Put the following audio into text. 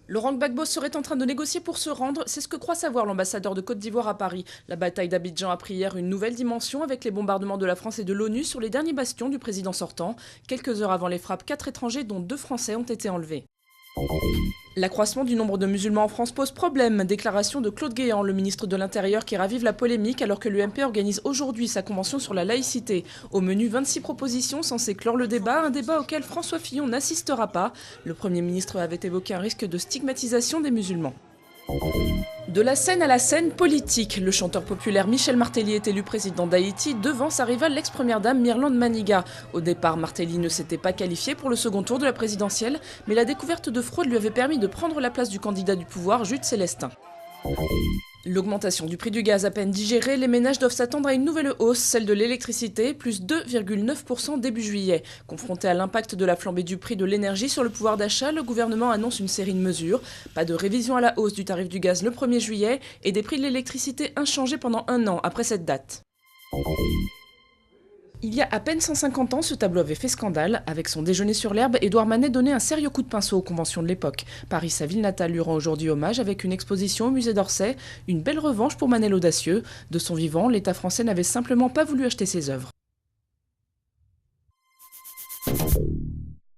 Laurent Gbagbo serait en train de négocier pour se rendre, c'est ce que croit savoir l'ambassadeur de Côte d'Ivoire à Paris. La bataille d'Abidjan a pris hier une nouvelle dimension avec les bombardements de la France et de l'ONU sur les derniers bastions du président sortant. Quelques heures avant les frappes, 4 étrangers, dont 2 Français, ont été enlevés. L'accroissement du nombre de musulmans en France pose problème. Déclaration de Claude Guéant, le ministre de l'Intérieur, qui ravive la polémique alors que l'UMP organise aujourd'hui sa convention sur la laïcité. Au menu, 26 propositions censées clore le débat, un débat auquel François Fillon n'assistera pas. Le Premier ministre avait évoqué un risque de stigmatisation des musulmans. De la scène à la scène politique, le chanteur populaire Michel Martelly est élu président d'Haïti devant sa rivale l'ex-première dame Myrlande Maniga. Au départ, Martelly ne s'était pas qualifié pour le second tour de la présidentielle, mais la découverte de fraude lui avait permis de prendre la place du candidat du pouvoir, Jude Célestin. L'augmentation du prix du gaz à peine digérée, les ménages doivent s'attendre à une nouvelle hausse, celle de l'électricité, plus 2,9% début juillet. Confronté à l'impact de la flambée du prix de l'énergie sur le pouvoir d'achat, le gouvernement annonce une série de mesures. Pas de révision à la hausse du tarif du gaz le 1er juillet et des prix de l'électricité inchangés pendant un an après cette date. Il y a à peine 150 ans, ce tableau avait fait scandale. Avec son déjeuner sur l'herbe, Édouard Manet donnait un sérieux coup de pinceau aux conventions de l'époque. Paris, sa ville natale, lui rend aujourd'hui hommage avec une exposition au musée d'Orsay. Une belle revanche pour Manet l'audacieux. De son vivant, l'État français n'avait simplement pas voulu acheter ses œuvres.